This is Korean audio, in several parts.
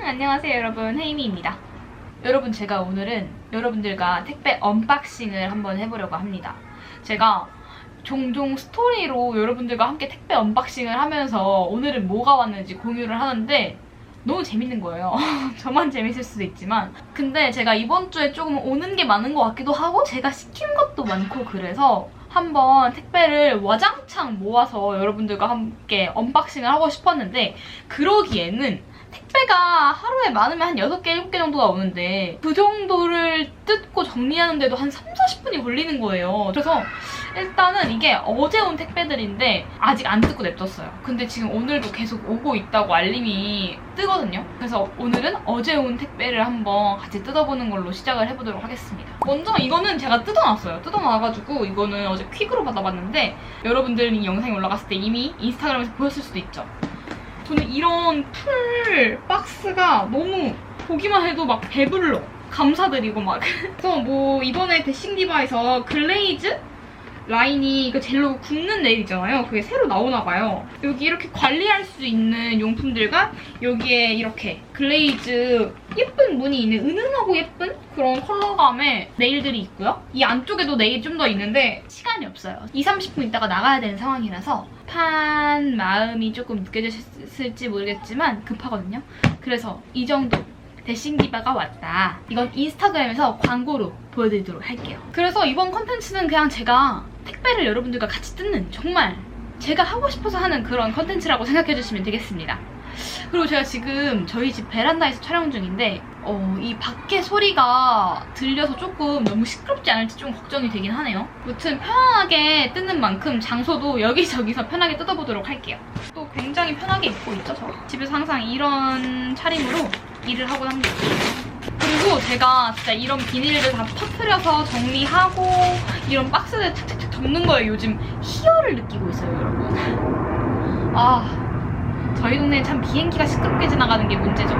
안녕하세요 여러분, 혜이미입니다. 여러분, 제가 오늘은 여러분들과 택배 언박싱을 한번 해보려고 합니다. 제가 종종 스토리로 여러분들과 함께 택배 언박싱을 하면서 오늘은 뭐가 왔는지 공유를 하는데 너무 재밌는 거예요. 저만 재밌을 수도 있지만, 근데 제가 이번 주에 조금 오는 게 많은 것 같기도 하고 제가 시킨 것도 많고, 그래서 한번 택배를 와장창 모아서 여러분들과 함께 언박싱을 하고 싶었는데, 그러기에는 택배가 하루에 많으면 한 6개, 7개 정도가 오는데 그 정도를 뜯고 정리하는데도 한 3, 40분이 걸리는 거예요. 그래서 일단은 이게 어제 온 택배들인데 아직 안 뜯고 냅뒀어요. 근데 지금 오늘도 계속 오고 있다고 알림이 뜨거든요. 그래서 오늘은 어제 온 택배를 한번 같이 뜯어보는 걸로 시작을 해보도록 하겠습니다. 먼저 이거는 제가 뜯어놨어요. 뜯어놔가지고 이거는 어제 퀵으로 받아봤는데 여러분들은 이 영상이 올라갔을 때 이미 인스타그램에서 보였을 수도 있죠. 저는 이런 풀 박스가 너무 보기만 해도 막 배불러. 감사드리고 막. 그래서 뭐 이번에 데싱디바에서 글레이즈 라인이 그 젤로 굽는 네일 있잖아요. 그게 새로 나오나 봐요. 여기 이렇게 관리할 수 있는 용품들과 여기에 이렇게 글레이즈 예쁜 무늬 있는 은은하고 예쁜 그런 컬러감의 네일들이 있고요. 이 안쪽에도 네일 좀 더 있는데 시간이 없어요. 20-30분 있다가 나가야 되는 상황이라서 판 마음이 조금 느껴지실지 모르겠지만 급하거든요. 그래서 이 정도 데싱디바가 왔다. 이건 인스타그램에서 광고로 보여드리도록 할게요. 그래서 이번 컨텐츠는 그냥 제가 택배를 여러분들과 같이 뜯는, 정말 제가 하고 싶어서 하는 그런 컨텐츠라고 생각해주시면 되겠습니다. 그리고 제가 지금 저희 집 베란다에서 촬영 중인데 이 밖에 소리가 들려서 조금 너무 시끄럽지 않을지 좀 걱정이 되긴 하네요. 무튼 편하게 뜯는 만큼 장소도 여기저기서 편하게 뜯어보도록 할게요. 또 굉장히 편하게 입고 있죠, 저. 집에서 항상 이런 차림으로 일을 하곤 합니다. 그리고 제가 진짜 이런 비닐을 다 터뜨려서 정리하고 이런 박스를 착착착 접는 거에 요즘 희열을 느끼고 있어요, 여러분. 저희 동네에 참 비행기가 시끄럽게 지나가는 게 문제죠.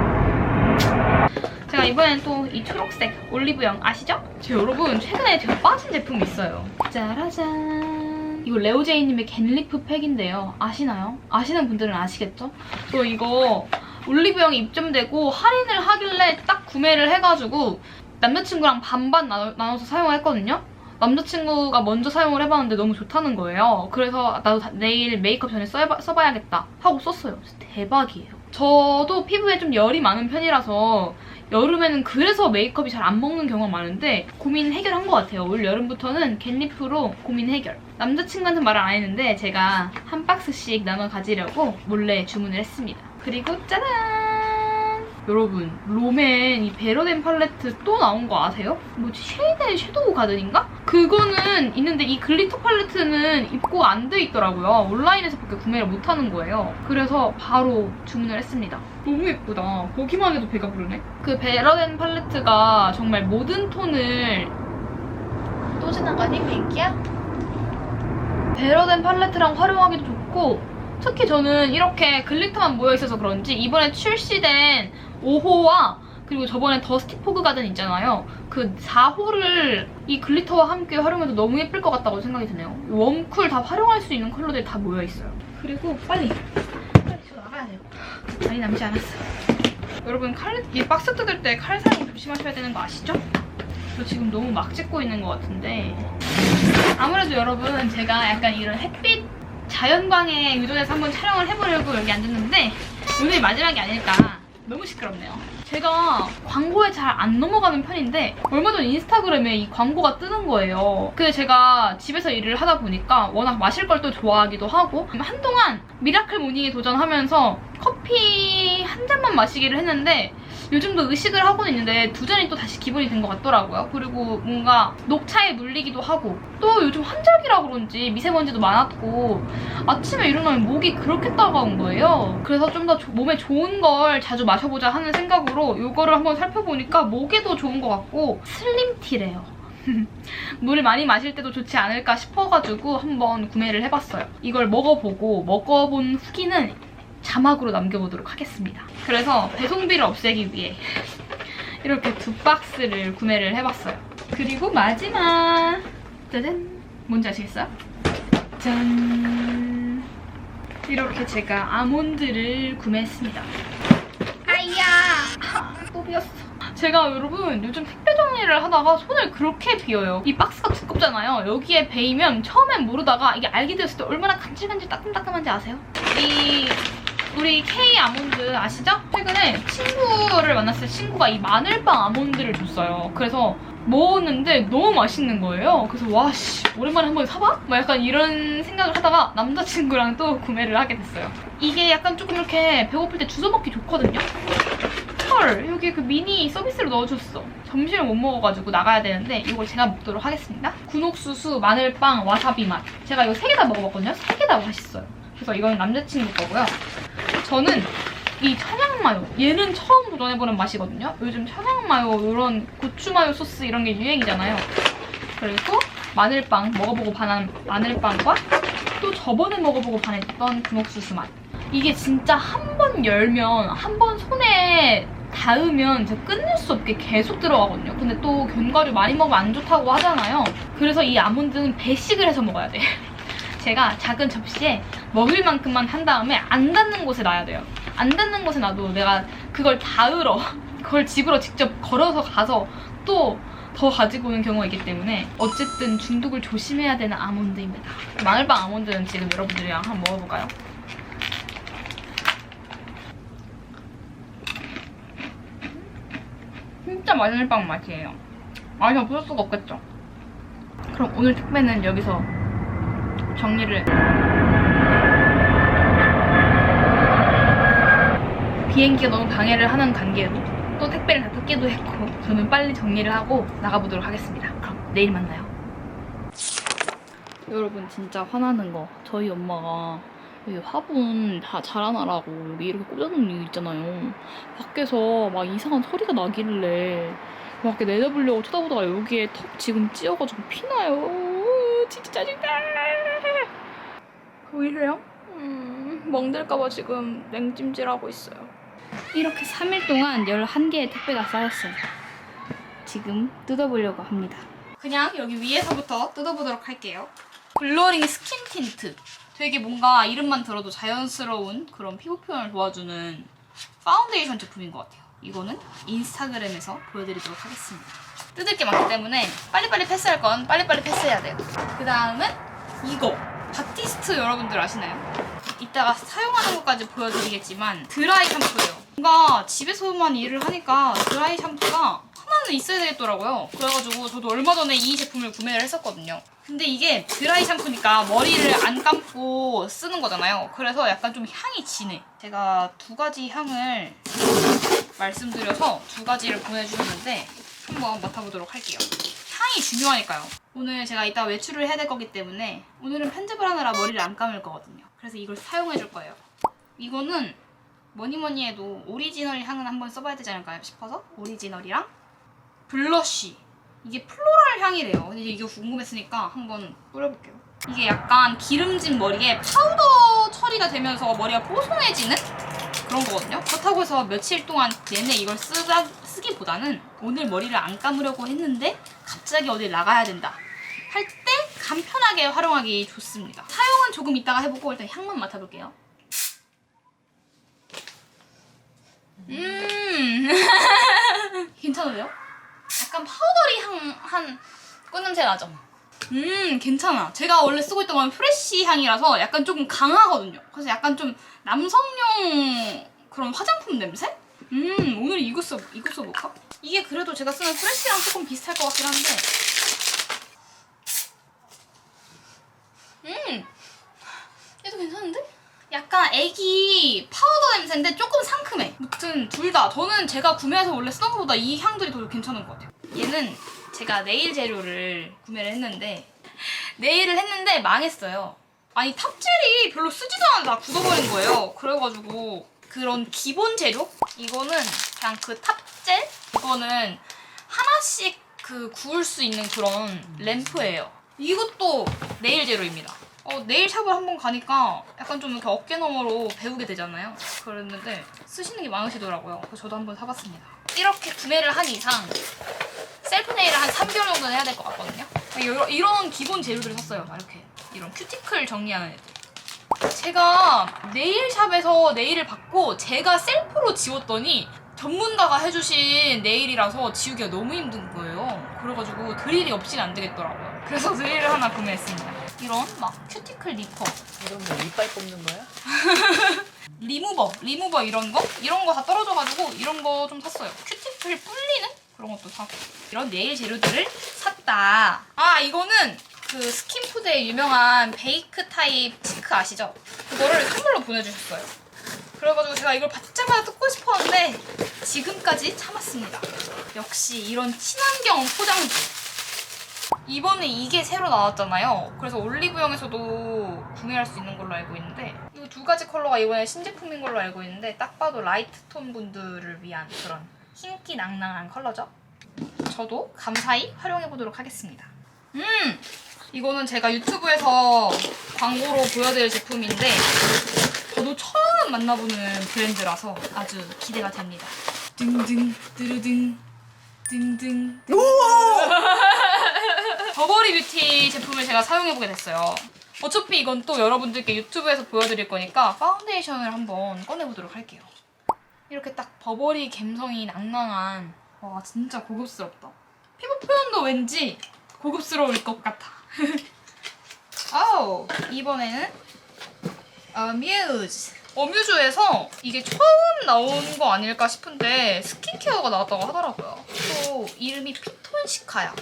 제가 이번엔 또 이 초록색 올리브영 아시죠? 여러분, 최근에 제가 빠진 제품이 있어요. 짜라잔. 이거 레오제이님의 겟리프 팩인데요. 아시나요? 아시는 분들은 아시겠죠? 저 이거 올리브영에 입점되고 할인을 하길래 딱 구매를 해가지고 남자친구랑 반반 나눠서 사용을 했거든요? 남자친구가 먼저 사용을 해봤는데 너무 좋다는 거예요. 그래서 나도 내일 메이크업 전에 써봐야겠다 하고 썼어요. 대박이에요. 저도 피부에 좀 열이 많은 편이라서 여름에는 그래서 메이크업이 잘 안 먹는 경우가 많은데 고민 해결한 것 같아요. 올 여름부터는 겟리프로 고민 해결. 남자친구한테 말을 안 했는데 제가 한 박스씩 나눠 가지려고 몰래 주문을 했습니다. 그리고 짜란! 여러분, 롬앤 이 베러덴 팔레트 또 나온 거 아세요? 뭐지? 쉐이드 섀도우 가든인가? 그거는 있는데 이 글리터 팔레트는 입고 안 돼 있더라고요. 온라인에서밖에 구매를 못 하는 거예요. 그래서 바로 주문을 했습니다. 너무 예쁘다. 보기만 해도 배가 부르네. 그 베러덴 팔레트가 정말 모든 톤을 또 지나가니 비행기야? 베러덴 팔레트랑 활용하기도 좋고, 특히 저는 이렇게 글리터만 모여있어서 그런지 이번에 출시된 5호와 그리고 저번에 더스티 포그 가든 있잖아요. 그 4호를 이 글리터와 함께 활용해도 너무 예쁠 것 같다고 생각이 드네요. 웜쿨 다 활용할 수 있는 컬러들이 다 모여있어요. 그리고 빨리 저 나가야 돼요. 많이 남지 않았어요. 여러분, 이 박스 뜯을 때 칼 사용 조심하셔야 되는 거 아시죠? 저 지금 너무 막 찍고 있는 것 같은데, 아무래도 여러분 제가 약간 이런 햇빛 자연광에 의존해서 한번 촬영을 해보려고 여기 앉았는데 오늘 마지막이 아닐까. 너무 시끄럽네요. 제가 광고에 잘 안 넘어가는 편인데 얼마 전 인스타그램에 이 광고가 뜨는 거예요. 근데 제가 집에서 일을 하다 보니까 워낙 마실 걸 또 좋아하기도 하고 한동안 미라클 모닝에 도전하면서 커피 한 잔만 마시기를 했는데 요즘도 의식을 하고는 있는데 2잔이 또 다시 기본이 된 것 같더라고요. 그리고 뭔가 녹차에 물리기도 하고, 또 요즘 환절기라 그런지 미세먼지도 많았고 아침에 일어나면 목이 그렇게 따가운 거예요. 그래서 좀 더 몸에 좋은 걸 자주 마셔보자 하는 생각으로 이거를 한번 살펴보니까 목에도 좋은 것 같고 슬림티래요. 물을 많이 마실 때도 좋지 않을까 싶어가지고 한번 구매를 해봤어요. 이걸 먹어본 후기는 자막으로 남겨보도록 하겠습니다. 그래서 배송비를 없애기 위해 이렇게 2박스를 구매를 해봤어요. 그리고 마지막! 짜잔! 뭔지 아시겠어요? 짠! 이렇게 제가 아몬드를 구매했습니다. 아이야! 또 비었어. 제가 여러분 요즘 택배 정리를 하다가 손을 그렇게 비어요. 이 박스가 두껍잖아요. 여기에 베이면 처음엔 모르다가 이게 알게 되었을 때 얼마나 간질간질 따끔따끔한지 아세요? 우리 K 아몬드 아시죠? 최근에 친구를 만났을 때 친구가 이 마늘빵 아몬드를 줬어요. 그래서 먹었는데 너무 맛있는 거예요. 그래서 와씨 오랜만에 한번 사봐? 막 약간 이런 생각을 하다가 남자친구랑 또 구매를 하게 됐어요. 이게 약간 조금 이렇게 배고플 때 주워 먹기 좋거든요. 헐 여기 그 미니 서비스로 넣어줬어. 점심을 못 먹어가지고 나가야 되는데 이걸 제가 먹도록 하겠습니다. 군옥수수, 마늘빵, 와사비 맛. 제가 이거 3개 다 먹어봤거든요. 3개 다 맛있어요. 그래서 이건 남자친구 거고요. 저는 이 천양마요. 얘는 처음 도전해보는 맛이거든요. 요즘 천양마요, 이런 고추마요 소스 이런 게 유행이잖아요. 그리고 마늘빵, 먹어보고 반한 마늘빵과 또 저번에 먹어보고 반했던 군옥수수 맛. 이게 진짜 한 번 열면, 한 번 손에 닿으면 진짜 끊을 수 없게 계속 들어가거든요. 근데 또 견과류 많이 먹으면 안 좋다고 하잖아요. 그래서 이 아몬드는 배식을 해서 먹어야 돼. 제가 작은 접시에 먹을 만큼만 한 다음에 안 닿는 곳에 놔야 돼요. 안 닿는 곳에 놔도 내가 그걸 닿으러 그걸 집으로 직접 걸어서 가서 또 더 가지고 오는 경우가 있기 때문에 어쨌든 중독을 조심해야 되는 아몬드입니다. 마늘빵 아몬드는 지금 여러분들이랑 한번 먹어볼까요? 진짜 마늘빵 맛이에요. 맛이 없을 수가 없겠죠? 그럼 오늘 택배는 여기서 정리를. 비행기가 너무 방해를 하는 관계로 또 택배를 다 뜯기도 했고 저는 빨리 정리를 하고 나가보도록 하겠습니다. 그럼 내일 만나요. 여러분 진짜 화나는 거, 저희 엄마가 여기 화분 다 자라나라고 여기 이렇게 꽂아놓은 이유 있잖아요. 밖에서 막 이상한 소리가 나길래 막 이렇게 내다보려고 쳐다보다가 여기에 턱 지금 찧어가지고 피나요. 진짜 짜증나. 보이세요? 멍들까봐 지금 냉찜질하고 있어요. 이렇게 3일 동안 11개의 택배가 쌓였어요. 지금 뜯어보려고 합니다. 그냥 여기 위에서부터 뜯어보도록 할게요. 글로링 스킨 틴트. 되게 뭔가 이름만 들어도 자연스러운 그런 피부 표현을 도와주는 파운데이션 제품인 것 같아요. 이거는 인스타그램에서 보여드리도록 하겠습니다. 뜯을 게 많기 때문에 빨리빨리 패스할 건 빨리빨리 패스해야 돼요. 그 다음은 이거. 바티스트 여러분들 아시나요? 이따가 사용하는 것까지 보여드리겠지만 드라이 샴푸예요. 뭔가 집에서만 일을 하니까 드라이 샴푸가 하나는 있어야 되겠더라고요. 그래가지고 저도 얼마 전에 이 제품을 구매를 했었거든요. 근데 이게 드라이 샴푸니까 머리를 안 감고 쓰는 거잖아요. 그래서 약간 좀 향이 진해. 제가 2가지 향을 말씀드려서 2가지를 보내주셨는데 한번 맡아보도록 할게요. 향이 중요하니까요. 오늘 제가 이따 외출을 해야 될 거기 때문에 오늘은 편집을 하느라 머리를 안 감을 거거든요. 그래서 이걸 사용해줄 거예요. 이거는 뭐니뭐니 해도 오리지널 향은 한번 써봐야 되지 않을까 싶어서 오리지널이랑 블러쉬. 이게 플로럴 향이래요. 근데 이게 궁금했으니까 한번 뿌려볼게요. 이게 약간 기름진 머리에 파우더 처리가 되면서 머리가 뽀송해지는 그런 거거든요. 그렇다고 해서 며칠 동안 내내 이걸 쓰기보다는 오늘 머리를 안 감으려고 했는데 갑자기 어딜 나가야 된다 할 때 간편하게 활용하기 좋습니다. 사용은 조금 이따가 해보고 일단 향만 맡아볼게요. 괜찮은데요? 약간 파우더리 꽃냄새 나죠? 괜찮아. 제가 원래 쓰고 있던 건 프레쉬 향이라서 약간 조금 강하거든요. 그래서 약간 좀 남성용 그런 화장품 냄새? 오늘 이거 써볼까? 이게 그래도 제가 쓰는 프레쉬랑 조금 비슷할 것 같긴 한데 얘도 괜찮은데? 약간 애기 파우더 냄새인데 조금 상큼해. 아무튼 둘 다 저는 제가 구매해서 원래 쓰던 것보다 이 향들이 더 괜찮은 것 같아요. 얘는 제가 네일 재료를 구매를 했는데 네일을 했는데 망했어요. 아니 탑젤이 별로 쓰지도 않아서 다 굳어버린 거예요. 그래가지고 그런 기본 재료? 이거는 그냥 그 탑젤? 이거는 하나씩 그 구울 수 있는 그런 램프예요. 이것도 네일 재료입니다. 네일 샵을 한번 가니까 약간 좀 이렇게 어깨 너머로 배우게 되잖아요. 그랬는데 쓰시는 게 많으시더라고요. 그래서 저도 한번 사봤습니다. 이렇게 구매를 한 이상 셀프 네일을 한 3개월 정도는 해야 될 것 같거든요. 이런 기본 재료들을 샀어요. 이렇게 이런 큐티클 정리하는 애들. 제가 네일샵에서 네일을 받고 제가 셀프로 지웠더니 전문가가 해주신 네일이라서 지우기가 너무 힘든 거예요. 그래가지고 드릴이 없이는 안 되겠더라고요. 그래서 드릴을 하나 구매했습니다. 이런 막 큐티클 리퍼. 이런 뭐 이빨 뽑는 거야? 리무버 이런 거 다 떨어져가지고 이런 거 좀 샀어요. 큐티클 불리는 그런 것도 사고. 이런 네일 재료들을 샀다. 아, 이거는 그 스킨푸드의 유명한 베이크 타입 치크 아시죠? 그거를 선물로 보내주셨어요. 그래가지고 제가 이걸 받자마자 뜯고 싶었는데 지금까지 참았습니다. 역시 이런 친환경 포장지. 이번에 이게 새로 나왔잖아요. 그래서 올리브영에서도 구매할 수 있는 걸로 알고 있는데 이 두 가지 컬러가 이번에 신제품인 걸로 알고 있는데 딱 봐도 라이트 톤 분들을 위한 그런 흰기 낭낭한 컬러죠. 저도 감사히 활용해보도록 하겠습니다. 이거는 제가 유튜브에서 광고로 보여드릴 제품인데 저도 처음 만나보는 브랜드라서 아주 기대가 됩니다. 등등 드르등 등등 버버리 뷰티 제품을 제가 사용해보게 됐어요. 어차피 이건 또 여러분들께 유튜브에서 보여드릴 거니까 파운데이션을 한번 꺼내보도록 할게요. 이렇게 딱 버버리 감성이 낭낭한, 와 진짜 고급스럽다. 피부 표현도 왠지 고급스러울 것 같아. 아우, 이번에는 어뮤즈에서 이게 처음 나온 거 아닐까 싶은데 스킨케어가 나왔다고 하더라고요. 또 이름이 피톤시카야.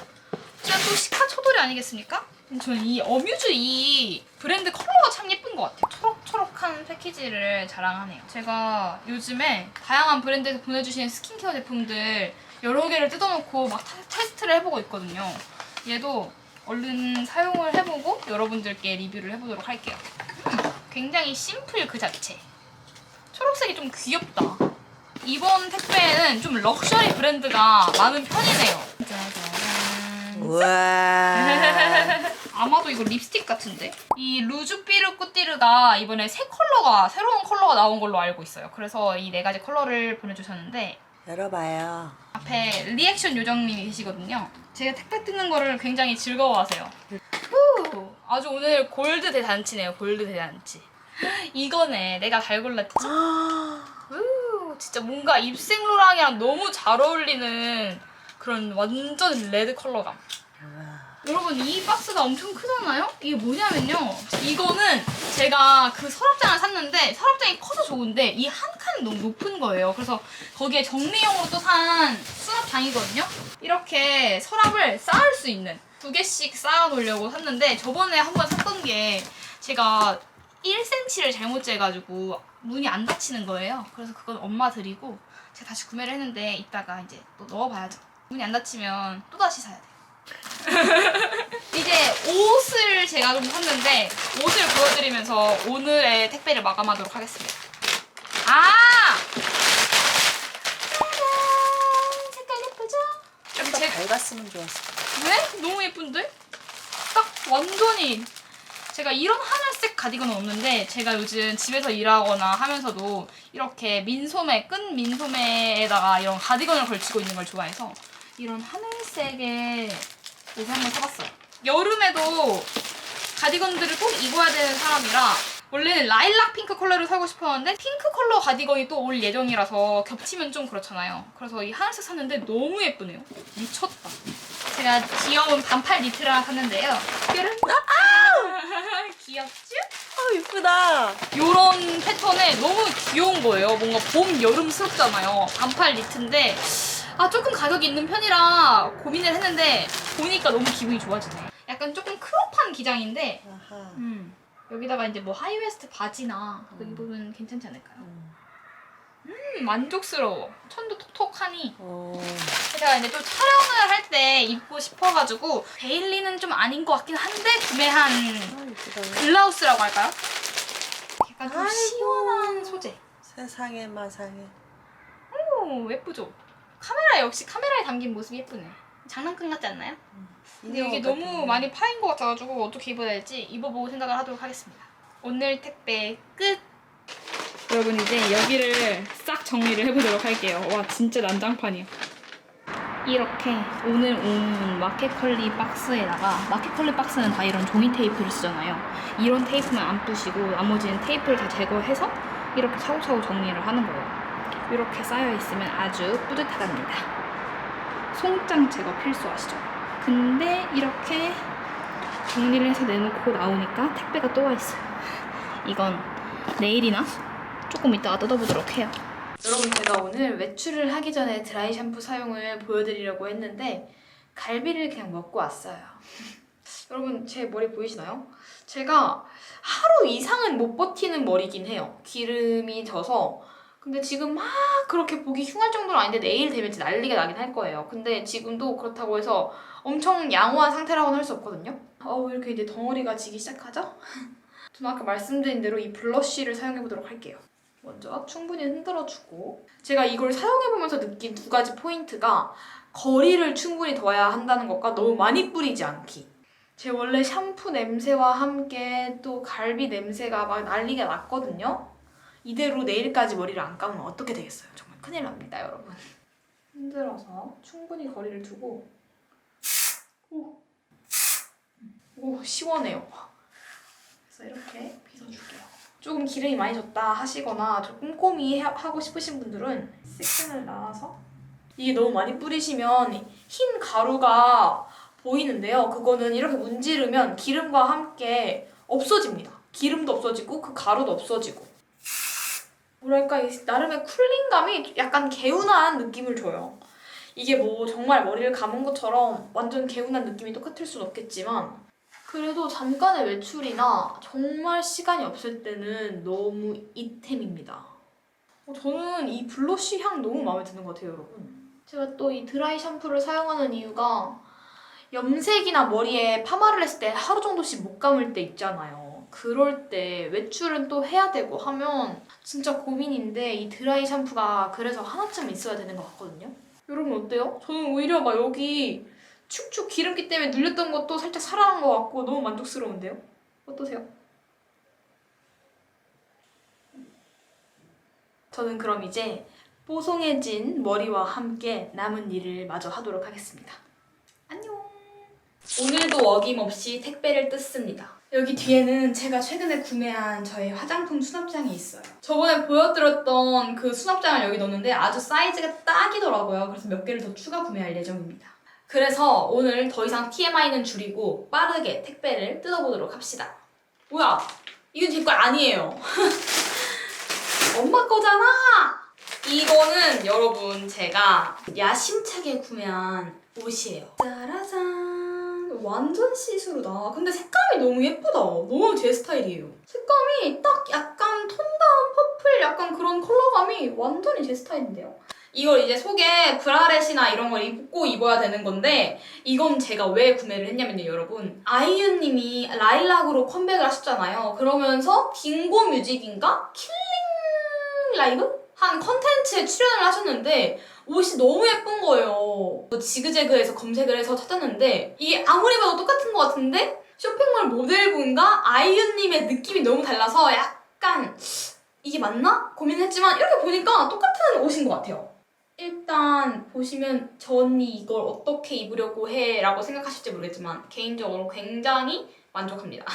제가 또 시카 초돌이 아니겠습니까? 저는 이 어뮤즈 이 브랜드 컬러가 참 예쁜 것 같아요. 초록초록한 패키지를 자랑하네요. 제가 요즘에 다양한 브랜드에서 보내주신 스킨케어 제품들 여러 개를 뜯어놓고 막 테스트를 해보고 있거든요. 얘도 얼른 사용을 해보고 여러분들께 리뷰를 해보도록 할게요. 굉장히 심플 그 자체. 초록색이 좀 귀엽다. 이번 택배에는 좀 럭셔리 브랜드가 많은 편이네요. 짜잔. 우와. 아마도 이거 립스틱 같은데? 이 루즈삐르 꾸띠르가 이번에 새로운 컬러가 나온 걸로 알고 있어요. 그래서 이 4가지 컬러를 보내주셨는데 열어봐요. 앞에 리액션 요정님이 계시거든요. 제가 택배 뜯는 거를 굉장히 즐거워하세요. 후, 아주 오늘 골드 대잔치네요. 골드 대잔치. 이거네. 내가 잘 골랐지? 우, 진짜 뭔가 입생로랑이랑 너무 잘 어울리는 그런 완전 레드 컬러감. 여러분, 이 박스가 엄청 크잖아요? 이게 뭐냐면요, 이거는 제가 그 서랍장을 샀는데 서랍장이 커서 좋은데 이 한 칸이 너무 높은 거예요. 그래서 거기에 정리용으로 또 산 수납장이거든요. 이렇게 서랍을 쌓을 수 있는 2개씩 쌓아 놓으려고 샀는데 저번에 한번 샀던 게 제가 1cm를 잘못 재가지고 문이 안 닫히는 거예요. 그래서 그건 엄마 드리고 제가 다시 구매를 했는데 이따가 이제 또 넣어봐야죠. 문이 안 닫히면 또 다시 사야 돼요. 이제 옷을 제가 좀 샀는데 옷을 보여드리면서 오늘의 택배를 마감하도록 하겠습니다. 아! 짜잔! 색깔 예쁘죠? 좀 더 밝았으면 좋았을 것 왜? 너무 예쁜데? 딱 완전히 제가 이런 하늘색 가디건은 없는데 제가 요즘 집에서 일하거나 하면서도 이렇게 민소매, 끈 민소매에다가 이런 가디건을 걸치고 있는 걸 좋아해서 이런 하늘색의 옷을 한번 사봤어요. 여름에도 가디건들을 꼭 입어야 되는 사람이라 원래는 라일락 핑크 컬러를 사고 싶었는데 핑크 컬러 가디건이 또 올 예정이라서 겹치면 좀 그렇잖아요. 그래서 이 하늘색 샀는데 너무 예쁘네요. 미쳤다. 제가 귀여운 반팔 니트를 하나 샀는데요. 여러분, 귀엽죠? 아, 예쁘다. 요런 패턴에 너무 귀여운 거예요. 뭔가 봄, 여름스럽잖아요. 반팔 니트인데 아, 조금 가격이 있는 편이라 고민을 했는데 보니까 너무 기분이 좋아지네. 약간 조금 크롭한 기장인데 아하. 여기다가 이제 뭐 하이웨스트 바지나 그거 입으면 괜찮지 않을까요? 만족스러워. 천도 톡톡하니. 제가 이제 또 촬영을 할 때 입고 싶어가지고 데일리는 좀 아닌 것 같긴 한데 구매한 블라우스라고 할까요? 약간 좀 아이고. 시원한 소재. 세상에 마상에. 오, 예쁘죠? 역시 카메라에 담긴 모습이 예쁘네. 장난감 같지 않나요? 근데 이게 너무 많이 파인 것 같아가지고 어떻게 입어야 될지 입어보고 생각을 하도록 하겠습니다. 오늘 택배 끝! 여러분, 이제 여기를 싹 정리를 해보도록 할게요. 와, 진짜 난장판이야. 이렇게 오늘 온 마켓컬리 박스에다가, 마켓컬리 박스는 다 이런 종이 테이프를 쓰잖아요. 이런 테이프만 안 부시고 나머지는 테이프를 다 제거해서 이렇게 차곡차곡 정리를 하는 거예요. 이렇게 쌓여 있으면 아주 뿌듯하답니다. 송장 제거 필수하시죠? 근데 이렇게 정리를 해서 내놓고 나오니까 택배가 또 와 있어요. 이건 내일이나 조금 이따가 뜯어보도록 해요. 여러분, 제가 오늘 외출을 하기 전에 드라이 샴푸 사용을 보여드리려고 했는데 갈비를 그냥 먹고 왔어요. 여러분, 제 머리 보이시나요? 제가 하루 이상은 못 버티는 머리긴 해요. 기름이 져서. 근데 지금 막 그렇게 보기 흉할 정도는 아닌데 내일 되면 진짜 난리가 나긴 할 거예요. 근데 지금도 그렇다고 해서 엄청 양호한 상태라고는 할 수 없거든요. 이렇게 이제 덩어리가 지기 시작하죠? 저는 아까 말씀드린 대로 이 블러쉬를 사용해보도록 할게요. 먼저 충분히 흔들어주고, 제가 이걸 사용해보면서 느낀 두 가지 포인트가 거리를 충분히 둬야 한다는 것과 너무 많이 뿌리지 않기. 제 원래 샴푸 냄새와 함께 또 갈비 냄새가 막 난리가 났거든요. 이대로 내일까지 머리를 안 감으면 어떻게 되겠어요? 정말 큰일 납니다, 여러분. 흔들어서 충분히 거리를 두고, 오, 시원해요. 그래서 이렇게 빗어줄게요. 조금 기름이 많이 졌다 하시거나 좀 꼼꼼히 하고 싶으신 분들은 세컨을 나와서, 이게 너무 많이 뿌리시면 흰 가루가 보이는데요. 그거는 이렇게 문지르면 기름과 함께 없어집니다. 기름도 없어지고 그 가루도 없어지고. 뭐랄까, 나름의 쿨링감이 약간 개운한 느낌을 줘요. 이게 뭐 정말 머리를 감은 것처럼 완전 개운한 느낌이 똑같을 순 없겠지만, 그래도 잠깐의 외출이나 정말 시간이 없을 때는 너무 이템입니다. 저는 이 블러쉬 향 너무 마음에 드는 것 같아요, 여러분. 제가 또 이 드라이 샴푸를 사용하는 이유가 염색이나 머리에 파마를 했을 때 하루 정도씩 못 감을 때 있잖아요. 그럴 때 외출은 또 해야 되고 하면 진짜 고민인데, 이 드라이 샴푸가 그래서 하나쯤 있어야 되는 것 같거든요. 여러분 어때요? 저는 오히려 막 여기 축축 기름기 때문에 눌렸던 것도 살짝 살아난 것 같고 너무 만족스러운데요? 어떠세요? 저는 그럼 이제 뽀송해진 머리와 함께 남은 일을 마저 하도록 하겠습니다. 안녕! 오늘도 어김없이 택배를 뜯습니다. 여기 뒤에는 제가 최근에 구매한 저의 화장품 수납장이 있어요. 저번에 보여드렸던 그 수납장을 여기 넣었는데 아주 사이즈가 딱이더라고요. 그래서 몇 개를 더 추가 구매할 예정입니다. 그래서 오늘 더 이상 TMI는 줄이고 빠르게 택배를 뜯어보도록 합시다. 뭐야? 이건 제 거 아니에요. 엄마 거잖아! 이거는 여러분 제가 야심차게 구매한 옷이에요. 짜라잔! 완전 시스루다. 근데 색감이 너무 예쁘다. 너무 제 스타일이에요. 색감이 딱 약간 톤 다운 퍼플 약간 그런 컬러감이 완전히 제 스타일인데요. 이걸 이제 속에 브라렛이나 이런 걸 입고 입어야 되는 건데, 이건 제가 왜 구매를 했냐면요, 여러분. 아이유님이 라일락으로 컴백을 하셨잖아요. 그러면서 딩고 뮤직인가? 킬링 라이브? 한 컨텐츠에 출연을 하셨는데 옷이 너무 예쁜 거예요. 지그재그에서 검색을 해서 찾았는데 이게 아무리 봐도 똑같은 것 같은데 쇼핑몰 모델분과 아이유님의 느낌이 너무 달라서 약간 이게 맞나? 고민했지만 이렇게 보니까 똑같은 옷인 것 같아요. 일단 보시면 저 언니 이걸 어떻게 입으려고 해? 라고 생각하실지 모르겠지만 개인적으로 굉장히 만족합니다.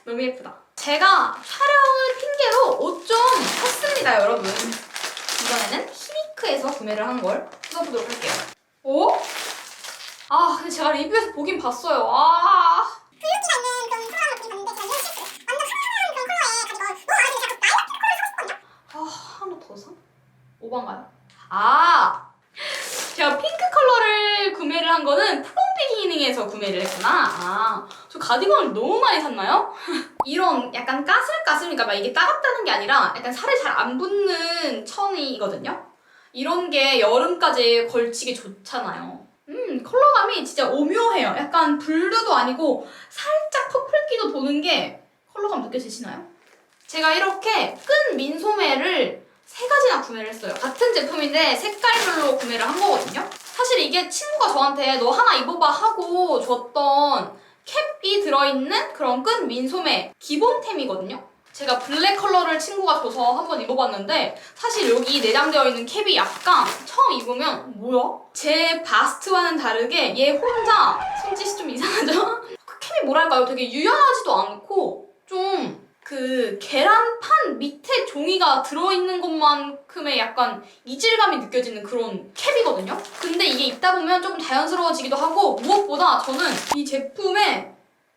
너무 예쁘다. 제가 촬영을 핑계로 옷 좀 샀습니다, 여러분. 이번에는 히니크에서 구매를 한 걸 뜯어보도록 할게요. 오? 근데 제가 리뷰에서 보긴 봤어요. 블루기가 있는 그런 컬러를 보긴 봤는데 제가 이해를 실수를 완전 컬러한 그런 컬러에 가지고 너무 아이들이 자꾸 나이트 컬러를 사고 싶거든요. 하나 더 사? 오반가요? 제가 핑크 컬러를 구매를 한 거는 프롬 비기닝에서 구매를 했구나. 저 가디건을 너무 많이 샀나요? 이런 약간 까슬까슬니까 막 이게 따갑다는 게 아니라 약간 살이 잘 안 붙는 천이거든요. 이런 게 여름까지 걸치기 좋잖아요. 컬러감이 진짜 오묘해요. 약간 블루도 아니고 살짝 퍼플기도 도는 게 컬러감 느껴지시나요? 제가 이렇게 끈 민소매를 3가지나 구매를 했어요. 같은 제품인데 색깔별로 구매를 한 거거든요. 사실 이게 친구가 저한테 너 하나 입어봐 하고 줬던 캡이 들어있는 그런 끈 민소매 기본템이거든요. 제가 블랙 컬러를 친구가 줘서 한번 입어봤는데 사실 여기 내장되어 있는 캡이 약간 처음 입으면 뭐야? 제 바스트와는 다르게 얘 혼자 손짓이 좀 이상하죠? 그 캡이 뭐랄까요? 되게 유연하지도 않고 좀 그 계란판 밑에 종이가 들어있는 것만큼의 약간 이질감이 느껴지는 그런 캡이거든요. 근데 이게 입다 보면 조금 자연스러워지기도 하고 무엇보다 저는 이 제품의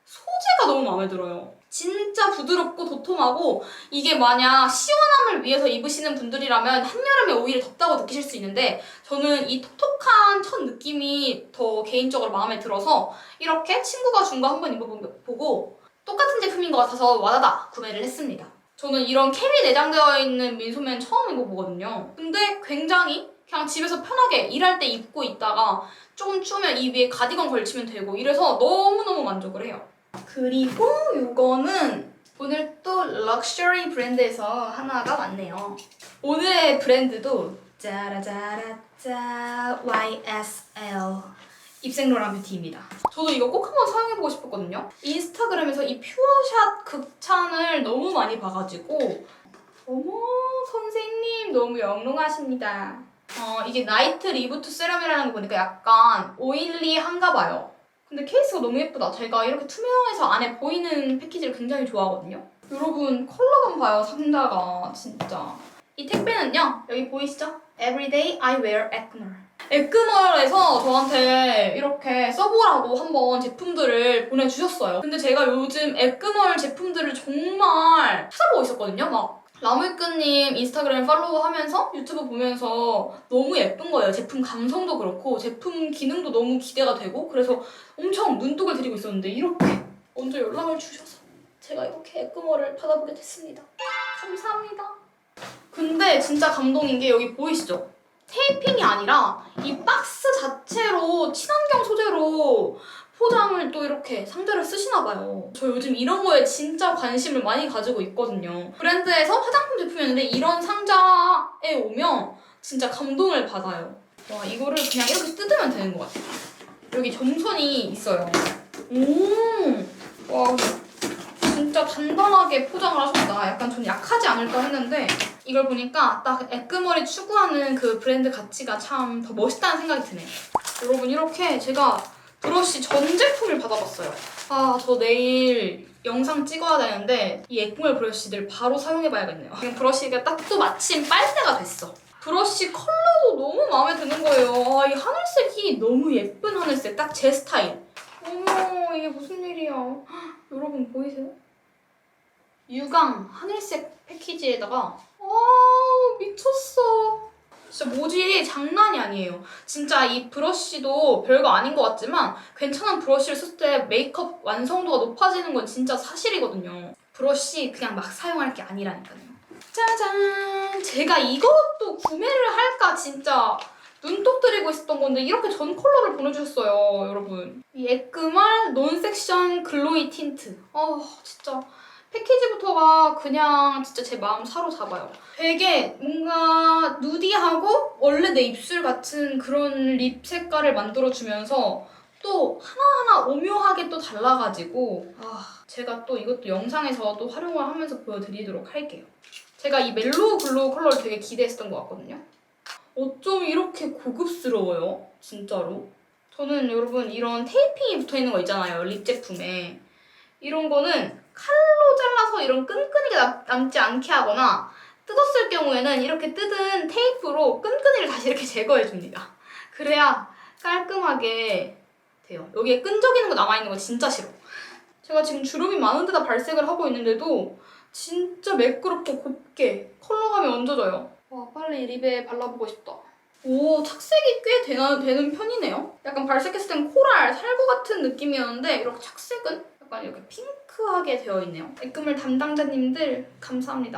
소재가 너무 마음에 들어요. 진짜 부드럽고 도톰하고 이게 만약 시원함을 위해서 입으시는 분들이라면 한여름에 오히려 덥다고 느끼실 수 있는데 저는 이 톡톡한 첫 느낌이 더 개인적으로 마음에 들어서 이렇게 친구가 준 거 한번 입어보고 똑같은 제품인 것 같아서 와다다 구매를 했습니다. 저는 이런 캡이 내장되어 있는 민소매는 처음 입어보거든요. 근데 굉장히 그냥 집에서 편하게 일할 때 입고 있다가 조금 추우면 이 위에 가디건 걸치면 되고 이래서 너무너무 만족을 해요. 그리고 이거는 오늘 또 럭셔리 브랜드에서 하나가 왔네요. 오늘의 브랜드도 짜라짜라짜 YSL 입생로랑 뷰티입니다. 저도 이거 꼭 한번 사용해보고 싶었거든요. 인스타그램에서 이 퓨어샷 극찬을 너무 많이 봐가지고 어머 선생님 너무 영롱하십니다. 이게 나이트 리부트 세럼이라는 거 보니까 약간 오일리한가 봐요. 근데 케이스가 너무 예쁘다. 제가 이렇게 투명해서 안에 보이는 패키지를 굉장히 좋아하거든요. 여러분 컬러감 봐요. 상자가 진짜. 이 택배는요. 여기 보이시죠? Everyday I wear Ekmol. 에크멀에서 저한테 이렇게 써보라고 한번 제품들을 보내주셨어요. 근데 제가 요즘 에크멀 제품들을 정말 찾아보고 있었거든요. 막 라물끄님 인스타그램 팔로우하면서 유튜브 보면서 너무 예쁜 거예요. 제품 감성도 그렇고 제품 기능도 너무 기대가 되고 그래서 엄청 눈독을 들이고 있었는데 이렇게 먼저 연락을 주셔서 제가 이렇게 에크멀을 받아보게 됐습니다. 감사합니다. 근데 진짜 감동인 게 여기 보이시죠? 테이핑이 아니라 이 박스 자체로 친환경 소재로 포장을 또 이렇게 상자를 쓰시나 봐요. 저 요즘 이런 거에 진짜 관심을 많이 가지고 있거든요. 브랜드에서 화장품 제품이었는데 이런 상자에 오면 진짜 감동을 받아요. 와, 이거를 그냥 이렇게 뜯으면 되는 것 같아요. 여기 점선이 있어요. 와, 진짜 단단하게 포장을 하셨다. 약간 좀 약하지 않을까 했는데 이걸 보니까 딱 에크멀이 추구하는 그 브랜드 가치가 참 더 멋있다는 생각이 드네요. 여러분 이렇게 제가 브러쉬 전 제품을 받아봤어요. 아, 저 내일 영상 찍어야 되는데 이 에크멀 브러쉬들 바로 사용해봐야겠네요. 지금 브러쉬가 딱 또 마침 빨대가 됐어. 브러쉬 컬러도 너무 마음에 드는 거예요. 아, 이 하늘색이 너무 예쁜 하늘색. 딱 제 스타일. 어머, 이게 무슨 일이야. 헉, 여러분 보이세요? 유광 하늘색 패키지에다가 미쳤어. 진짜 모질이 장난이 아니에요. 진짜 이 브러쉬도 별거 아닌 것 같지만 괜찮은 브러쉬를 쓸 때 메이크업 완성도가 높아지는 건 진짜 사실이거든요. 브러쉬 그냥 막 사용할 게 아니라니까요. 짜잔! 제가 이것도 구매를 할까 진짜 눈독 들이고 있었던 건데 이렇게 전 컬러를 보내주셨어요, 여러분. 이 에크멀 논섹션 글로이 틴트. 진짜 패키지부터가 그냥 진짜 제 마음 사로잡아요. 되게 뭔가 누디하고 원래 내 입술 같은 그런 립 색깔을 만들어주면서 또 하나하나 오묘하게 또 달라가지고 제가 또 이것도 영상에서 또 활용을 하면서 보여드리도록 할게요. 제가 이 멜로우 글로우 컬러를 되게 기대했었던 것 같거든요. 어쩜 이렇게 고급스러워요? 진짜로. 저는 여러분 이런 테이핑이 붙어있는 거 있잖아요. 립 제품에. 이런 거는 칼로 잘라서 이런 끈끈이가 남지 않게 하거나 뜯었을 경우에는 이렇게 뜯은 테이프로 끈끈이를 다시 이렇게 제거해줍니다. 그래야 깔끔하게 돼요. 여기에 끈적이는 거 남아있는 거 진짜 싫어. 제가 지금 주름이 많은 데다 발색을 하고 있는데도 진짜 매끄럽고 곱게 컬러감이 얹어져요. 와, 빨리 립에 발라보고 싶다. 오, 착색이 꽤 되는 편이네요. 약간 발색했을 땐 코랄, 살구 같은 느낌이었는데 이렇게 착색은 약간 이렇게 핑크하게 되어 있네요. 에크멀 담당자님들 감사합니다.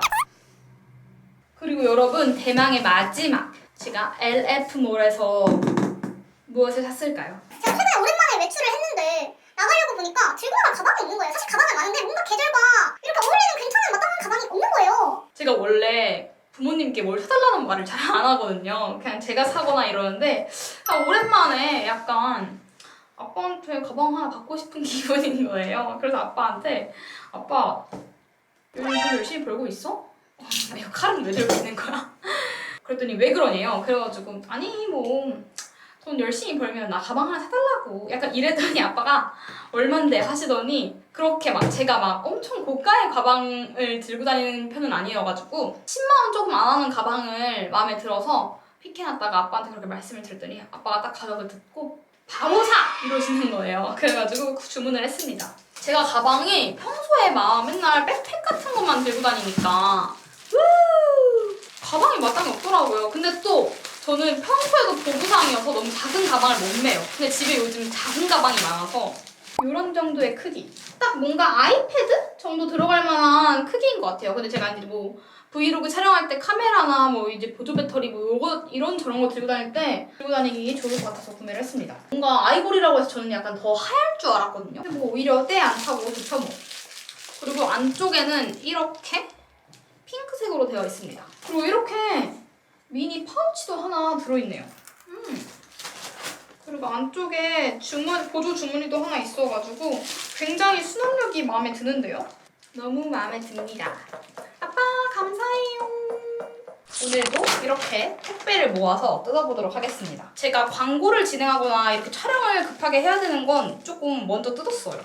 그리고 여러분 대망의 마지막! 제가 LF몰에서 무엇을 샀을까요? 제가 최근에 오랜만에 외출을 했는데 나가려고 보니까 들고 나갈 가방이 없는 거예요. 사실 가방은 많은데 뭔가 계절과 이렇게 어울리는 괜찮은 마땅한 가방이 없는 거예요. 제가 원래 부모님께 뭘 사달라는 말을 잘 안 하거든요. 그냥 제가 사거나 이러는데 오랜만에 약간 아빠한테 가방 하나 갖고 싶은 기분인 거예요. 그래서 아빠한테 아빠 요즘 돈 열심히 벌고 있어? 이거 칼은 왜 들고 있는 거야? 그랬더니 왜 그러냐요? 그래가지고 아니 뭐 돈 열심히 벌면 나 가방 하나 사달라고 약간 이랬더니 아빠가 얼만데 하시더니 그렇게 막 제가 막 엄청 고가의 가방을 들고 다니는 편은 아니어가지고 10만 원 조금 안 하는 가방을 마음에 들어서 픽해놨다가 아빠한테 그렇게 말씀을 드렸더니 아빠가 딱 가격을 듣고 바로 사! 이러시는 거예요. 그래가지고 주문을 했습니다. 제가 가방이 평소에 막 맨날 백팩 같은 것만 들고 다니니까 가방이 마땅히 없더라고요. 근데 또 저는 평소에도 보부상이어서 너무 작은 가방을 못 메요. 근데 집에 요즘 작은 가방이 많아서 이런 정도의 크기. 딱 뭔가 아이패드 정도 들어갈 만한 크기인 것 같아요. 근데 제가 이제 뭐 브이로그 촬영할 때 카메라나 뭐 이제 보조 배터리 뭐 요거 이런 저런 거 들고 다닐 때 들고 다니기 좋을 것 같아서 구매를 했습니다. 뭔가 아이보리라고 해서 저는 약간 더 하얄 줄 알았거든요. 근데 뭐 오히려 때 안 타고 좋죠 뭐. 그리고 안쪽에는 이렇게 핑크색으로 되어 있습니다. 그리고 이렇게 미니 파우치도 하나 들어있네요. 그리고 안쪽에 보조 주머니도 하나 있어가지고 굉장히 수납력이 마음에 드는데요. 너무 마음에 듭니다. 아빠 감사해요. 오늘도 이렇게 택배를 모아서 뜯어보도록 하겠습니다. 제가 광고를 진행하거나 이렇게 촬영을 급하게 해야 되는 건 조금 먼저 뜯었어요.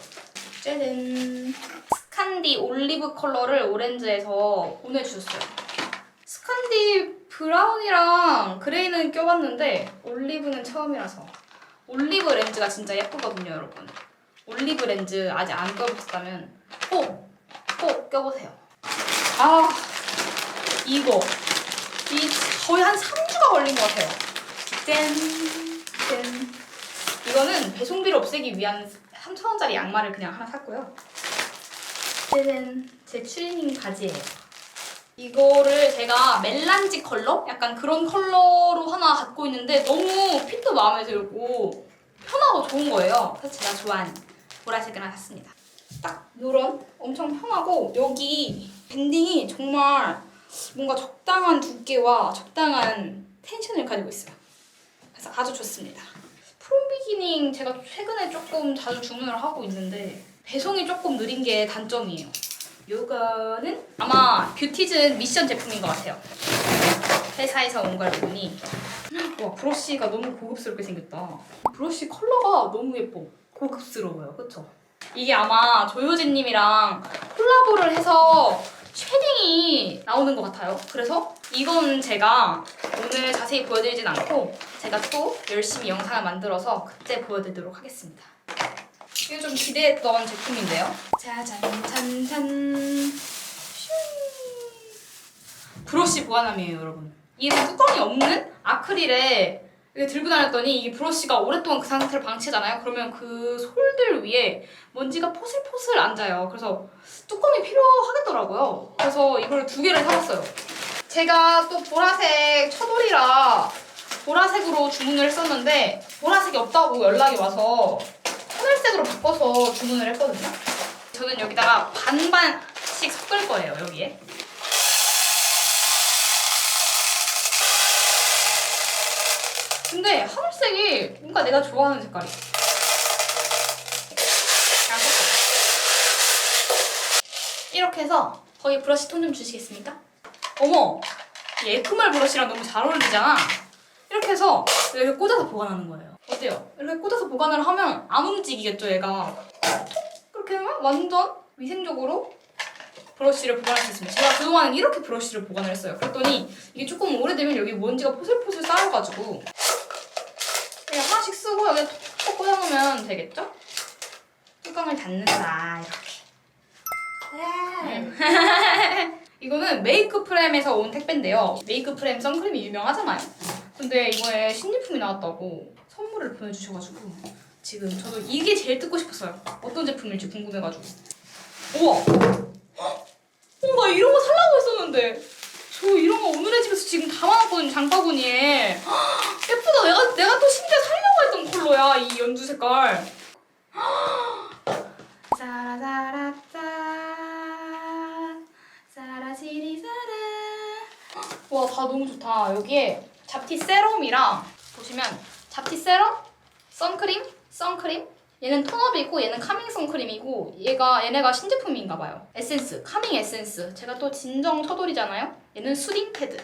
짜잔! 스칸디 올리브 컬러를 오렌지에서 보내주셨어요. 스칸디 브라운이랑 그레이는 껴봤는데 올리브는 처음이라서. 올리브 렌즈가 진짜 예쁘거든요, 여러분. 올리브 렌즈 아직 안 껴보셨다면 꼭 껴보세요. 아, 이거 거의 한 3주가 걸린 것 같아요. 짠! 이거는 배송비를 없애기 위한 3,000원짜리 양말을 그냥 하나 샀고요. 짜잔! 제 추리닝 바지예요. 이거를 제가 멜란지 컬러? 약간 그런 컬러로 하나 갖고 있는데 너무 핏도 마음에 들고 편하고 좋은 거예요. 그래서 제가 좋아하는 보라색을 하나 샀습니다. 딱 이런 엄청 편하고 여기 밴딩이 정말 뭔가 적당한 두께와 적당한 텐션을 가지고 있어요. 그래서 아주 좋습니다. 프롬 비기닝 제가 최근에 조금 자주 주문을 하고 있는데 배송이 조금 느린 게 단점이에요. 요거는 아마 뷰티즌 미션 제품인 것 같아요. 회사에서 온 걸 보니 와, 브러쉬가 너무 고급스럽게 생겼다. 브러쉬 컬러가 너무 예뻐. 고급스러워요. 그쵸? 이게 아마 조효진님이랑 콜라보를 해서 쉐딩이 나오는 것 같아요. 그래서 이건 제가 오늘 자세히 보여드리진 않고 제가 또 열심히 영상을 만들어서 그때 보여드리도록 하겠습니다. 이거 좀 기대했던 제품인데요. 짜잔 잔잔 브러쉬 보관함이에요, 여러분. 이게 뚜껑이 없는 아크릴에 이렇게 들고 다녔더니 이게 브러쉬가 오랫동안 그 상태를 방치하잖아요. 그러면 그 솔들 위에 먼지가 포슬포슬 앉아요. 그래서 뚜껑이 필요하겠더라고요. 그래서 이걸 2개를 사봤어요. 제가 또 보라색 쳐돌이라 보라색으로 주문을 했었는데 보라색이 없다고 연락이 와서 하늘색으로 바꿔서 주문을 했거든요. 저는 여기다가 반반씩 섞을 거예요, 여기에. 근데 하늘색이 뭔가 내가 좋아하는 색깔이야. 그냥 섞어요. 이렇게 해서 거기 브러쉬 톤 좀 주시겠습니까? 어머! 이 에크멀 브러쉬랑 너무 잘 어울리잖아. 이렇게 해서 이렇게 꽂아서 보관하는 거예요. 어때요? 이렇게 꽂아서 보관을 하면 안 움직이겠죠, 얘가. 그렇게 하면 완전 위생적으로 브러쉬를 보관할 수 있습니다. 제가 그동안은 이렇게 브러쉬를 보관을 했어요. 그랬더니 이게 조금 오래되면 여기 먼지가 포슬포슬 쌓여가지고 그냥 하나씩 쓰고 여기 톡톡 꽂아놓으면 되겠죠? 뚜껑을 닫는다, 이렇게. 이거는 메이크 프렘에서 온 택배인데요. 메이크 프렘 선크림이 유명하잖아요. 근데 이번에 신제품이 나왔다고 선물을 보내주셔가지고 지금 저도 이게 제일 뜯고 싶었어요. 어떤 제품일지 궁금해가지고. 우와! 나 이런 거 살라고 했었는데 저 이런 거 오늘의 집에서 지금 담아놨거든요, 장바구니에. 예쁘다. 내가 또 심지어 살려고 했던 컬러야, 이 연두 색깔. 짜라짜라짜 사라시리사라. 와, 다 너무 좋다. 여기에 잡티 세럼이랑 보시면 잡티 세럼, 선크림, 얘는 톤업이고 얘는 카밍 선크림이고 얘네가 신제품인가봐요. 에센스, 카밍 에센스. 제가 또 진정 처돌이잖아요. 얘는 수딩 패드.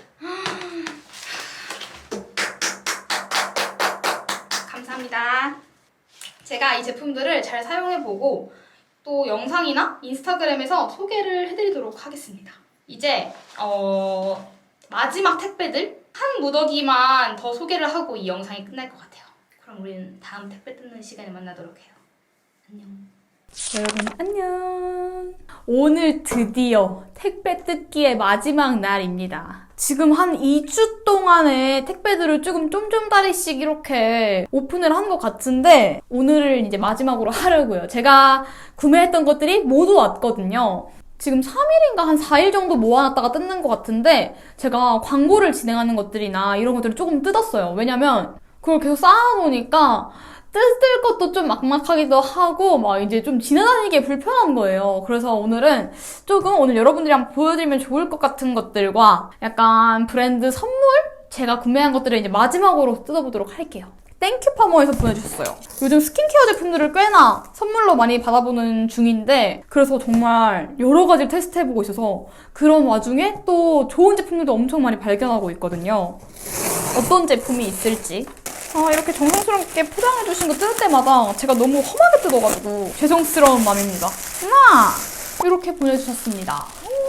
감사합니다. 제가 이 제품들을 잘 사용해보고 또 영상이나 인스타그램에서 소개를 해드리도록 하겠습니다. 이제 마지막 택배들 한 무더기만 더 소개를 하고 이 영상이 끝날 것 같아요. 그럼 우리는 다음 택배 뜯는 시간에 만나도록 해요. 안녕. 여러분 안녕. 오늘 드디어 택배 뜯기의 마지막 날입니다. 지금 한 2주 동안의 택배들을 조금 쫌쫌다리씩 이렇게 오픈을 한 것 같은데 오늘을 이제 마지막으로 하려고요. 제가 구매했던 것들이 모두 왔거든요. 지금 3일인가 한 4일 정도 모아놨다가 뜯는 것 같은데 제가 광고를 진행하는 것들이나 이런 것들을 조금 뜯었어요. 왜냐면 그걸 계속 쌓아놓으니까 뜯을 것도 좀 막막하기도 하고 막 이제 좀 지나다니기 불편한 거예요. 그래서 오늘은 조금 오늘 여러분들이랑 보여드리면 좋을 것 같은 것들과 약간 브랜드 선물? 제가 구매한 것들을 이제 마지막으로 뜯어보도록 할게요. 땡큐 파머에서 보내주셨어요. 요즘 스킨케어 제품들을 꽤나 선물로 많이 받아보는 중인데 그래서 정말 여러 가지를 테스트해보고 있어서 그런 와중에 또 좋은 제품들도 엄청 많이 발견하고 있거든요. 어떤 제품이 있을지 이렇게 정성스럽게 포장해주신 거 뜯을 때마다 제가 너무 험하게 뜯어가지고 죄송스러운 마음입니다. 이렇게 보내주셨습니다.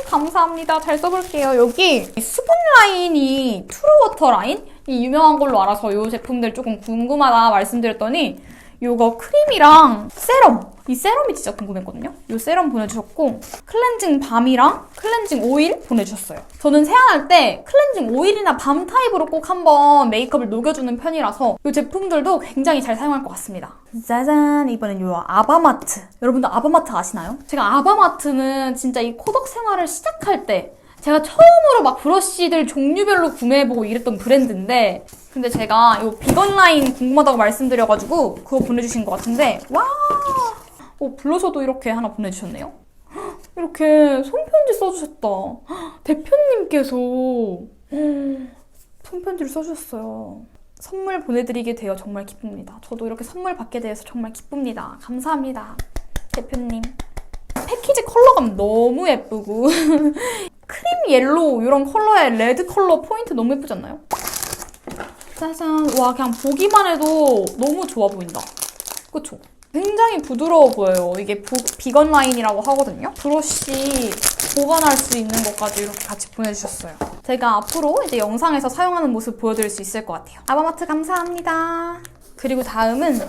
감사합니다. 잘 써볼게요. 여기 수분 라인이 트루워터 라인? 이 유명한 걸로 알아서 이 제품들 조금 궁금하다 말씀드렸더니 요거 크림이랑 세럼, 이 세럼이 진짜 궁금했거든요. 이 세럼 보내주셨고 클렌징 밤이랑 클렌징 오일 보내주셨어요. 저는 세안할 때 클렌징 오일이나 밤 타입으로 꼭 한번 메이크업을 녹여주는 편이라서 이 제품들도 굉장히 잘 사용할 것 같습니다. 짜잔! 이번엔 요 아바마트. 여러분들 아바마트 아시나요? 제가 아바마트는 진짜 이 코덕 생활을 시작할 때 제가 처음으로 막 브러쉬들 종류별로 구매해보고 이랬던 브랜드인데 근데 제가 이 비건 라인 궁금하다고 말씀드려가지고 그거 보내주신 것 같은데 와! 블러셔도 이렇게 하나 보내주셨네요. 이렇게 손편지 써주셨다. 대표님께서 손편지를 써주셨어요. 선물 보내드리게 되어 정말 기쁩니다. 저도 이렇게 선물 받게 되어서 정말 기쁩니다. 감사합니다. 대표님. 패키지 컬러감 너무 예쁘고 크림 옐로우 이런 컬러의 레드 컬러 포인트 너무 예쁘지 않나요? 짜잔. 와 그냥 보기만 해도 너무 좋아 보인다. 그쵸? 굉장히 부드러워 보여요. 이게 비건 라인이라고 하거든요. 브러쉬 보관할 수 있는 것까지 이렇게 같이 보내주셨어요. 제가 앞으로 이제 영상에서 사용하는 모습 보여드릴 수 있을 것 같아요. 아바마트 감사합니다. 그리고 다음은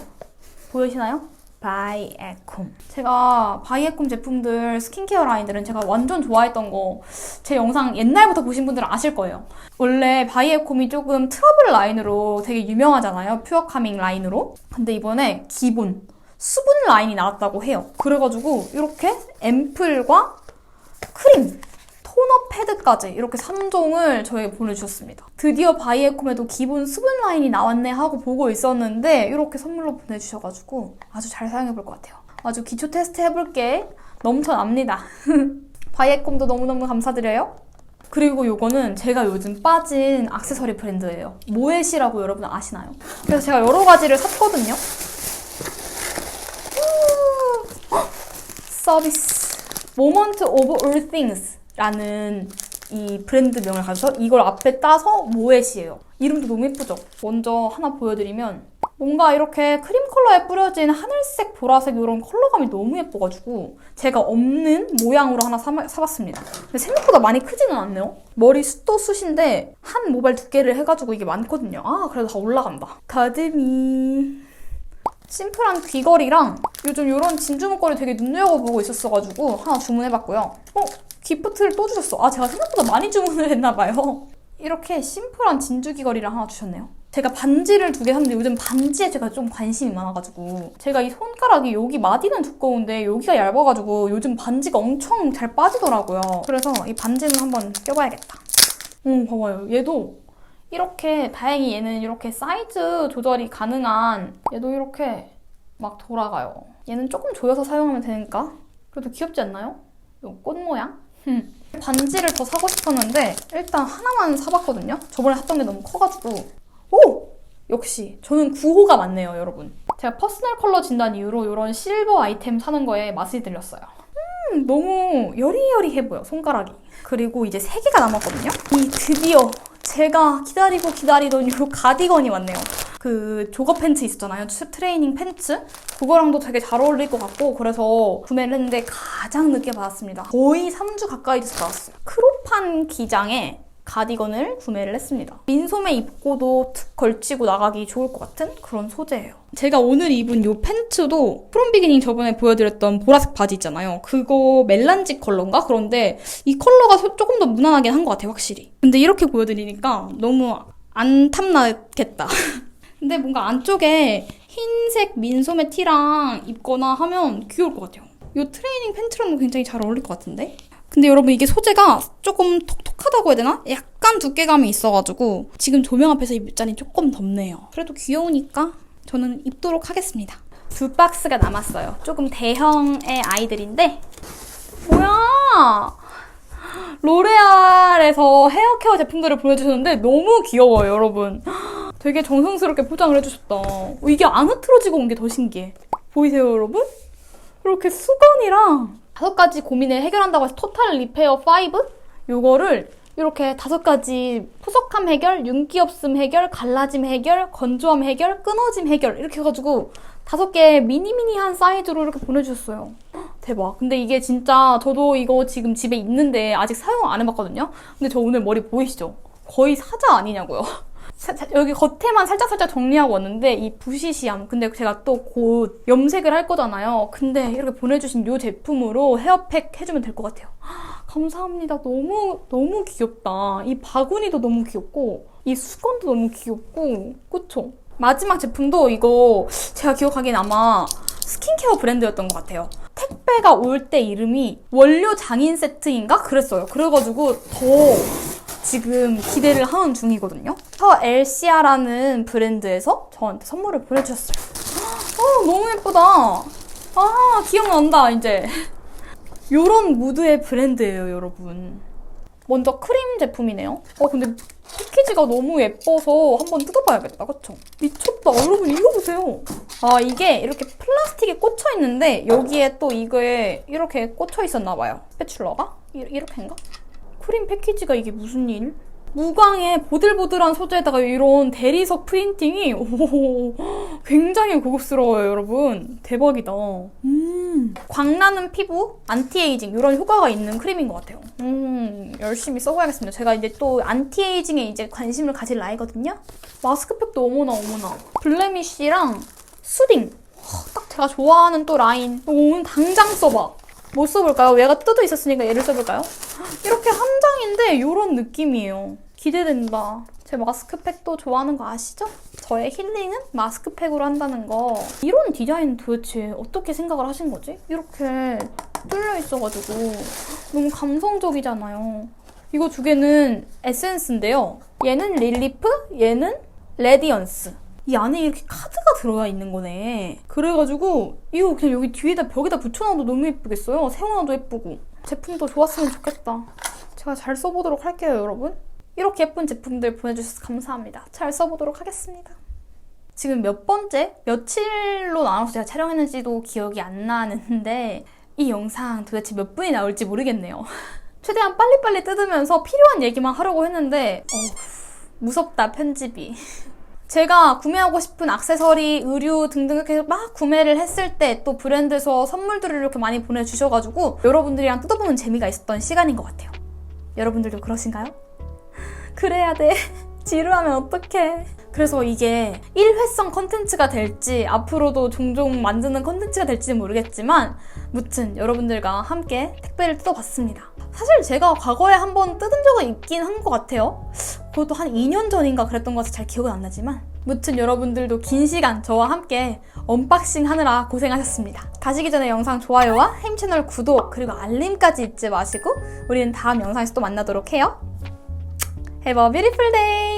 보이시나요? 바이에콤. 제가 바이에콤 제품들 스킨케어 라인들은 제가 완전 좋아했던 거 제 영상 옛날부터 보신 분들은 아실 거예요. 원래 바이에콤이 조금 트러블 라인으로 되게 유명하잖아요. 퓨어 카밍 라인으로. 근데 이번에 기본 수분 라인이 나왔다고 해요. 그래가지고 이렇게 앰플과 크림, 토너 패드까지 이렇게 3종을 저에게 보내주셨습니다. 드디어 바이에콤에도 기본 수분 라인이 나왔네 하고 보고 있었는데 이렇게 선물로 보내주셔가지고 아주 잘 사용해볼 것 같아요. 아주 기초 테스트 해볼게 넘쳐납니다. 바이에콤도 너무너무 감사드려요. 그리고 요거는 제가 요즘 빠진 액세서리 브랜드예요. 모에시라고 여러분 아시나요? 그래서 제가 여러 가지를 샀거든요. 서비스. Moment of All Things 라는 이 브랜드명을 가져서 이걸 앞에 따서 모에시예요. 이름도 너무 예쁘죠? 먼저 하나 보여드리면 뭔가 이렇게 크림 컬러에 뿌려진 하늘색, 보라색 이런 컬러감이 너무 예뻐가지고 제가 없는 모양으로 하나 사봤습니다. 근데 생각보다 많이 크지는 않네요. 머리 숱도 숱인데 한 모발 두께를 해가지고 이게 많거든요. 그래도 다 올라간다. 가드미. 심플한 귀걸이랑 요즘 이런 진주 목걸이 되게 눈여겨보고 있었어가지고 하나 주문해봤고요. 기프트를 또 주셨어. 제가 생각보다 많이 주문을 했나봐요. 이렇게 심플한 진주 귀걸이를 하나 주셨네요. 제가 반지를 2개 샀는데 요즘 반지에 제가 좀 관심이 많아가지고 제가 이 손가락이 여기 마디는 두꺼운데 여기가 얇아가지고 요즘 반지가 엄청 잘 빠지더라고요. 그래서 이 반지는 한번 껴봐야겠다. 봐봐요. 얘도 이렇게 다행히 얘는 이렇게 사이즈 조절이 가능한 얘도 이렇게 막 돌아가요. 얘는 조금 조여서 사용하면 되니까 그래도 귀엽지 않나요? 이 꽃 모양? 반지를 더 사고 싶었는데 일단 하나만 사봤거든요. 저번에 샀던 게 너무 커가지고 역시 저는 9호가 맞네요, 여러분. 제가 퍼스널 컬러 진단 이후로 이런 실버 아이템 사는 거에 맛이 들렸어요. 너무 여리여리해 보여, 손가락이. 그리고 이제 3개가 남았거든요. 드디어 제가 기다리고 기다리던 이 가디건이 왔네요. 그 조거 팬츠 있었잖아요. 트레이닝 팬츠? 그거랑도 되게 잘 어울릴 것 같고 그래서 구매를 했는데 가장 늦게 받았습니다. 거의 3주 가까이 돼서 받았어요. 크롭한 기장에 가디건을 구매를 했습니다. 민소매 입고도 툭 걸치고 나가기 좋을 것 같은 그런 소재예요. 제가 오늘 입은 이 팬츠도 프롬 비기닝 저번에 보여드렸던 보라색 바지 있잖아요. 그거 멜란지 컬러인가? 그런데 이 컬러가 조금 더 무난하긴 한 것 같아요, 확실히. 근데 이렇게 보여드리니까 너무 안 탐나겠다. 근데 뭔가 안쪽에 흰색 민소매 티랑 입거나 하면 귀여울 것 같아요. 이 트레이닝 팬츠랑도 굉장히 잘 어울릴 것 같은데? 근데 여러분 이게 소재가 조금 톡톡하다고 해야 되나? 약간 두께감이 있어가지고 지금 조명 앞에서 입자니 조금 덥네요. 그래도 귀여우니까 저는 입도록 하겠습니다. 2박스가 남았어요. 조금 대형의 아이들인데 뭐야? 로레알에서 헤어케어 제품들을 보여주셨는데 너무 귀여워요, 여러분. 되게 정성스럽게 포장을 해주셨다. 이게 안 흐트러지고 온 게 더 신기해. 보이세요, 여러분? 이렇게 수건이랑 5가지 고민을 해결한다고 해서 토탈 리페어 5? 요거를 이렇게 5가지 푸석함 해결, 윤기 없음 해결, 갈라짐 해결, 건조함 해결, 끊어짐 해결 이렇게 해가지고 5개 미니미니한 사이즈로 이렇게 보내주셨어요. 대박. 근데 이게 진짜 저도 이거 지금 집에 있는데 아직 사용 안 해봤거든요? 근데 저 오늘 머리 보이시죠? 거의 사자 아니냐고요. 여기 겉에만 살짝살짝 정리하고 왔는데 이 부시시함. 근데 제가 또 곧 염색을 할 거잖아요. 근데 이렇게 보내주신 이 제품으로 헤어팩 해주면 될 것 같아요. 감사합니다. 너무 귀엽다. 이 바구니도 너무 귀엽고 이 수건도 너무 귀엽고 그쵸? 마지막 제품도 이거 제가 기억하기엔 아마 스킨케어 브랜드였던 것 같아요. 택배가 올 때 이름이 원료 장인 세트인가? 그랬어요. 그래가지고 더 지금 기대를 하는 중이거든요. LCR라는 브랜드에서 저한테 선물을 보내주셨어요. 너무 예쁘다. 기억난다 이제. 요런 무드의 브랜드예요, 여러분. 먼저 크림 제품이네요. 근데 패키지가 너무 예뻐서 한번 뜯어봐야겠다, 그쵸? 미쳤다, 여러분 이거 보세요. 이게 이렇게 플라스틱에 꽂혀 있는데 여기에 또 이거에 이렇게 꽂혀 있었나 봐요. 스패츌러가? 이렇게인가? 크림 패키지가 이게 무슨 일? 무광의 보들보들한 소재에다가 이런 대리석 프린팅이 굉장히 고급스러워요, 여러분. 대박이다. 광나는 피부, 안티에이징 이런 효과가 있는 크림인 것 같아요. 열심히 써봐야겠습니다. 제가 이제 또 안티에이징에 이제 관심을 가질 나이거든요. 마스크팩도 어머나. 블레미쉬랑 수딩. 딱 제가 좋아하는 또 라인. 오늘 당장 써봐. 뭐 써볼까요? 얘가 뜯어 있었으니까 얘를 써볼까요? 이렇게 한 장인데 이런 느낌이에요. 기대된다. 제 마스크팩도 좋아하는 거 아시죠? 저의 힐링은 마스크팩으로 한다는 거. 이런 디자인 도대체 어떻게 생각을 하신 거지? 이렇게 뚫려 있어가지고 너무 감성적이잖아요. 이거 두 개는 에센스인데요. 얘는 릴리프, 얘는 레디언스. 이 안에 이렇게 카드가 들어가 있는 거네. 그래가지고 이거 그냥 여기 뒤에다 벽에다 붙여놔도 너무 예쁘겠어요. 세워놔도 예쁘고. 제품도 좋았으면 좋겠다. 제가 잘 써보도록 할게요, 여러분. 이렇게 예쁜 제품들 보내주셔서 감사합니다. 잘 써보도록 하겠습니다. 지금 몇 번째? 며칠로 나눠서 제가 촬영했는지도 기억이 안 나는데 이 영상 도대체 몇 분이 나올지 모르겠네요. 최대한 빨리빨리 뜯으면서 필요한 얘기만 하려고 했는데 무섭다, 편집이. 제가 구매하고 싶은 액세서리, 의류 등등 이렇게 막 구매를 했을 때 또 브랜드에서 선물들을 이렇게 많이 보내주셔가지고 여러분들이랑 뜯어보는 재미가 있었던 시간인 것 같아요. 여러분들도 그러신가요? 그래야 돼. 지루하면 어떡해. 그래서 이게 일회성 컨텐츠가 될지 앞으로도 종종 만드는 컨텐츠가 될지는 모르겠지만 무튼 여러분들과 함께 택배를 뜯어봤습니다. 사실 제가 과거에 한번 뜯은 적은 있긴 한 것 같아요. 그것도 한 2년 전인가 그랬던 것 같아서 잘 기억은 안 나지만 무튼 여러분들도 긴 시간 저와 함께 언박싱 하느라 고생하셨습니다. 가시기 전에 영상 좋아요와 햄 채널 구독 그리고 알림까지 잊지 마시고 우리는 다음 영상에서 또 만나도록 해요. Have a beautiful day!